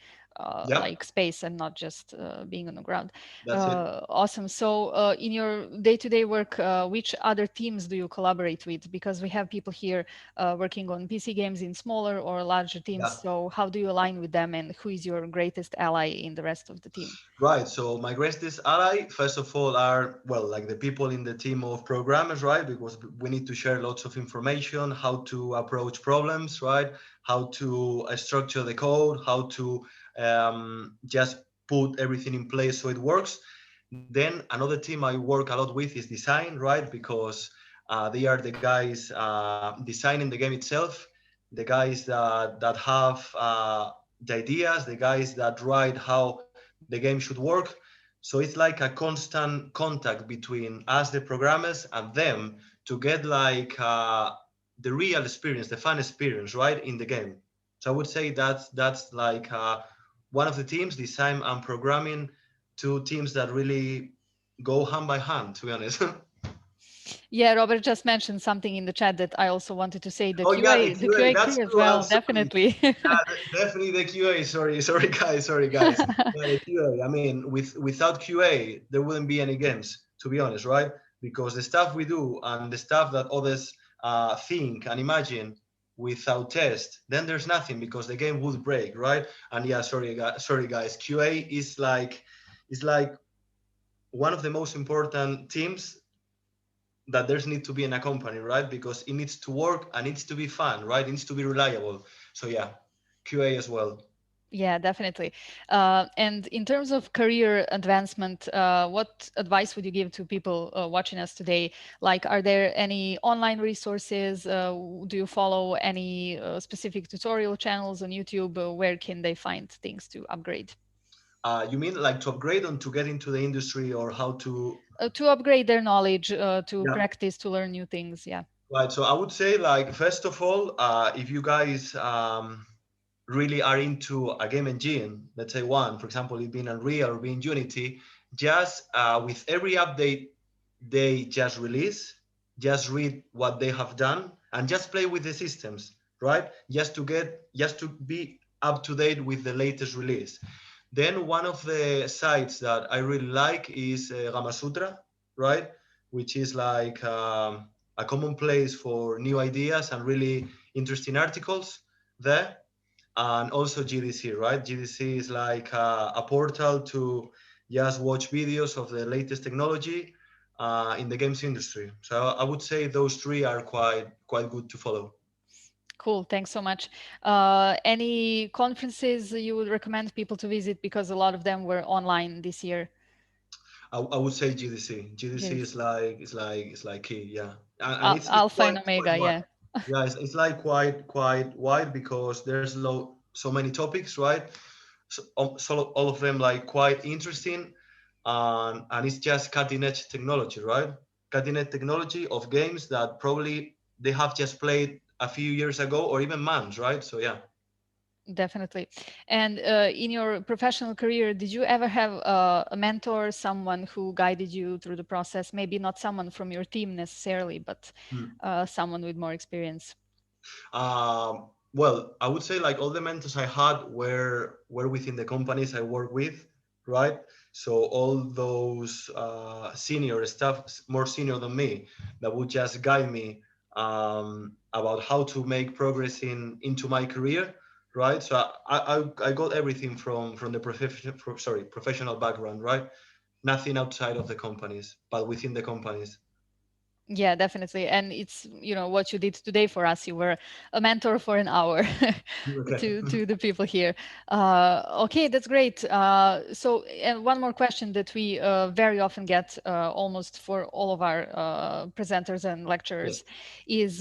Yeah, like space and not just being on the ground. that's it. Awesome. So in your day-to-day work, which other teams do you collaborate with? Because we have people here working on PC games in smaller or larger teams. Yeah. So how do you align with them, and who is your greatest ally in the rest of the team? Right. So my greatest ally, first of all, are well, like the people in the team of programmers, right? Because we need to share lots of information, how to approach problems, right? How to structure the code, how to just put everything in place so it works. Then another team I work a lot with is design, right? Because they are the guys designing the game itself, the guys that have the ideas, the guys that write how the game should work. So it's like a constant contact between us, the programmers, and them to get like the real experience, the fun experience, right, in the game. So I would say that's like one of the teams, design and programming, two teams that really go hand by hand, to be honest. Yeah, Robert just mentioned something in the chat that I also wanted to say. The Oh yeah, the QA, the QA. QA That's crew as true. I'm well, sorry. definitely. Yeah, definitely the QA. Sorry, sorry guys. Yeah, the QA. I mean, without QA, there wouldn't be any games, to be honest, right? Because the stuff we do and the stuff that others think and imagine without test, then there's nothing because the game would break, right? And yeah, sorry guys. QA is like one of the most important teams that there's need to be in a company, right? Because it needs to work and needs to be fun, right? It needs to be reliable. So yeah, QA as well. Yeah, definitely. And in terms of career advancement, what advice would you give to people watching us today? Like, are there any online resources? Do you follow any specific tutorial channels on YouTube? Where can they find things to upgrade? You mean like to upgrade and to get into the industry, or how to? To upgrade their knowledge, to Yeah. practice, to learn new things. Yeah. Right. So I would say, like, first of all, if you guys really are into a game engine, let's say one, for example, it being Unreal or being Unity, just with every update they just release, just read what they have done and just play with the systems, right? Just to be up to date with the latest release. Then one of the sites that I really like is Gamasutra, right? Which is like a common place for new ideas and really interesting articles there. And also GDC, right? GDC is like a portal to just watch videos of the latest technology in the games industry. So I would say those three are quite good to follow. Cool. Thanks so much. Any conferences you would recommend people to visit, because a lot of them were online this year? I would say GDC. GDC Yes. is like key, yeah, and it's Alpha and quite Omega. wide. Yeah. Yeah, it's like quite wide because there's so many topics, right? So all of them like quite interesting, and it's just cutting edge technology, right? Cutting edge technology of games that probably they have just played a few years ago or even months, right? So yeah. Definitely. And in your professional career, did you ever have a mentor, someone who guided you through the process? Maybe not someone from your team necessarily, but Hmm. someone with more experience. Well, I would say like all the mentors I had were within the companies I work with, right? So all those senior staff, more senior than me, that would just guide me about how to make progress into my career, right? So I got everything from the professional background, right? Nothing outside of the companies, but within the companies. Yeah, definitely. And it's, what you did today for us. You were a mentor for an hour Okay. to the people here. Okay, that's great. So, and one more question that we very often get almost for all of our presenters and Yes. lecturers is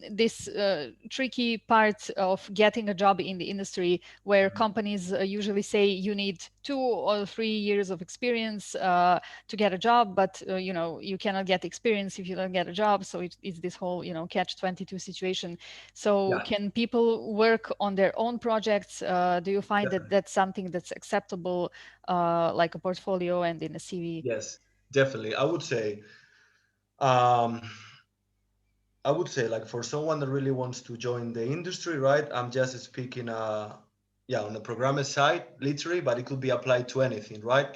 this tricky part of getting a job in the industry, where companies usually say you need 2 or 3 years of experience to get a job, but you cannot get experience if you don't get a job. So it's this whole catch-22 situation. So Yeah. can people work on their own projects? Do you find that Definitely. that's something that's acceptable, like a portfolio and in a CV? Yes. Definitely. Um, I would say like for someone that really wants to join the industry, right? I'm just speaking, yeah, on the programmer side, literally, but it could be applied to anything, right?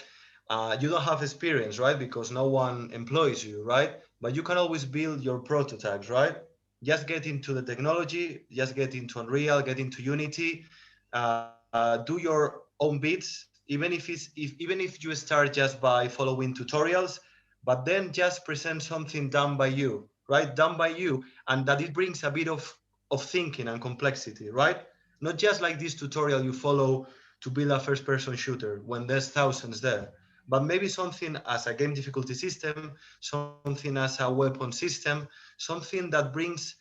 You don't have experience, right? Because no one employs you, right? But you can always build your prototypes, right? Just get into the technology, just get into Unreal, get into Unity, do your own bits, even if you start just by following tutorials, but then just present something done by you, right? Done by you, and that it brings a bit of thinking and complexity, right? Not just like this tutorial you follow to build a first person shooter when there's thousands there, but maybe something as a game difficulty system, something as a weapon system, something that brings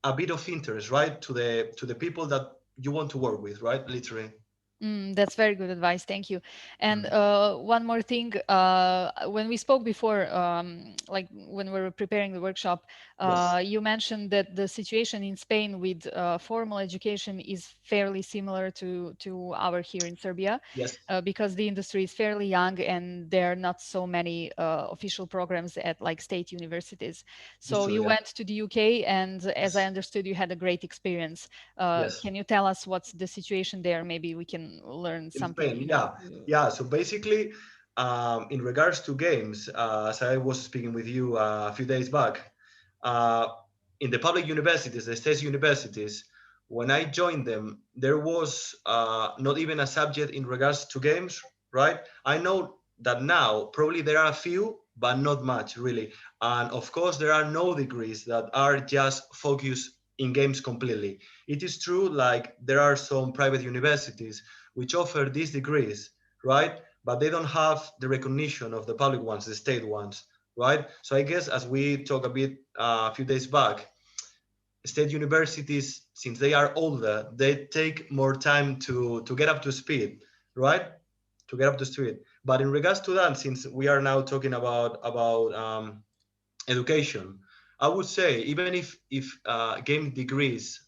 a bit of interest, right, to the people that you want to work with, right? Literally. That's very good advice. Thank you. And Mm. one more thing, when we spoke before, like when we were preparing the workshop, Yes. you mentioned that the situation in Spain with formal education is fairly similar to our here in Serbia, Yes. because the industry is fairly young and there are not so many official programs at like state universities. It's So true. you Yeah. went to the UK, and as I Yes. understood, you had a great experience. Yes. Can you tell us what's the situation there? Maybe we can learn In something, Spain, yeah, yeah. So basically, in regards to games, as I was speaking with you a few days back, uh, in the public universities, the state universities, when I joined them, there was not even a subject in regards to games, right? I know that now probably there are a few, but not much really. And of course, there are no degrees that are just focused in games completely. It is true, like there are some private universities which offer these degrees, right? But they don't have the recognition of the public ones, the state ones, right? So I guess as we talked a bit a few days back, state universities, since they are older, they take more time to get up to speed, right? To get up to speed. But in regards to that, since we are now talking about education, I would say even if game degrees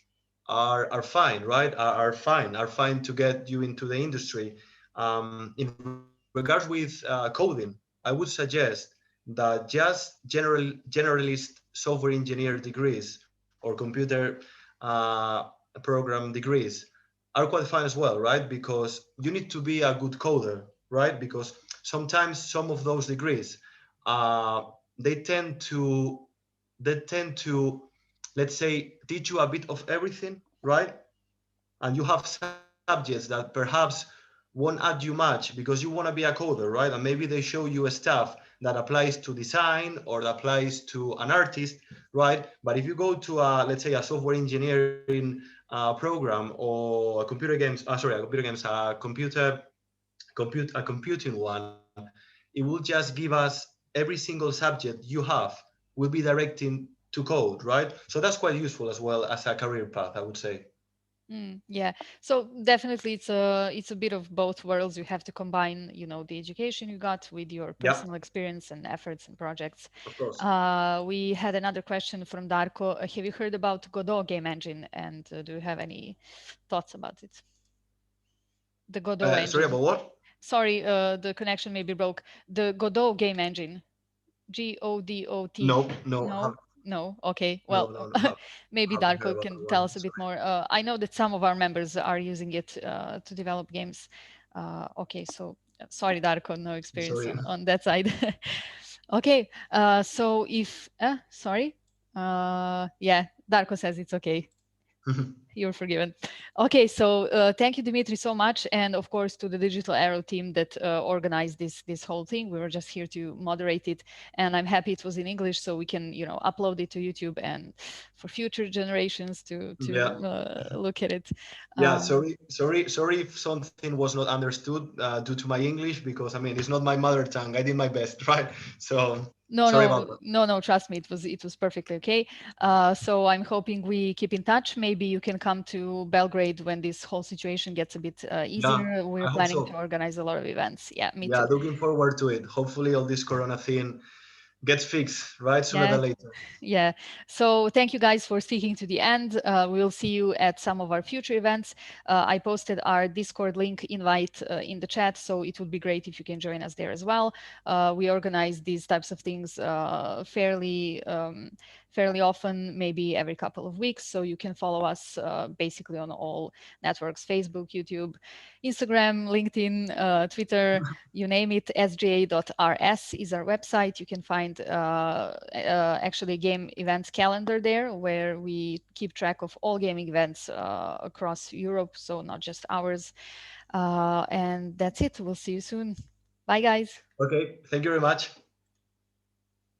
are fine, right? Are fine to get you into the industry. In regards with coding, I would suggest that just generalist software engineer degrees or computer uh, program degrees are quite fine as well, right? Because you need to be a good coder, right? Because sometimes some of those degrees uh, they tend to they tend to, let's say, teach you a bit of everything, right? And you have subjects that perhaps won't add you much because you want to be a coder, right? And maybe they show you stuff that applies to design or that applies to an artist, right? But if you go to let's say a software engineering program or a computing one, it will just give us every single subject you have will be directing to code, right? So that's quite useful as well as a career path, I would say. Yeah, so definitely it's a bit of both worlds. You have to combine, the education you got with your Yeah, personal experience and efforts and projects. of course. We had another question from Darko. Have you heard about Godot game engine, and do you have any thoughts about it? The Godot Sorry, engine. about what? Sorry, the connection maybe broke. The Godot game engine. Godot. No, no, No, no. Okay. no, Well, no, no, maybe haven't heard Darko about that can tell one. us a bit more. I know that some of our members are using it to develop games. Okay, so sorry, Darko, no experience Sorry. on that side. Okay, so if sorry, yeah, Darko says it's okay. You're forgiven. Okay, so thank you, Dimitri, so much, and of course to the Digital Arrow team that organized this whole thing. We were just here to moderate it, and I'm happy it was in English, so we can upload it to YouTube and for future generations to Yeah. look at it. Yeah, Um, sorry if something was not understood due to my English, because I mean it's not my mother tongue. I did my best, right? So No, sorry no, about that. no, no. Trust me, it was perfectly okay. So I'm hoping we keep in touch. Maybe you can come to Belgrade when this whole situation gets a bit Yeah, easier. We're I hope planning to so. organize a lot of events. Yeah, me Yeah, too. looking forward to it. Hopefully all this Corona thing gets fixed, right? Sooner Yeah, than later. yeah. So thank you guys for sticking to the end. We'll see you at some of our future events. I posted our Discord link invite in the chat, so it would be great if you can join us there as well. We organize these types of things fairly often, maybe every couple of weeks. So you can follow us basically on all networks: Facebook, YouTube, Instagram, LinkedIn, Twitter, you name it. SGA.rs is our website. You can find actually a game events calendar there where we keep track of all gaming events across Europe, so not just ours. And that's it. We'll see you soon. Bye, guys. Okay, thank you very much.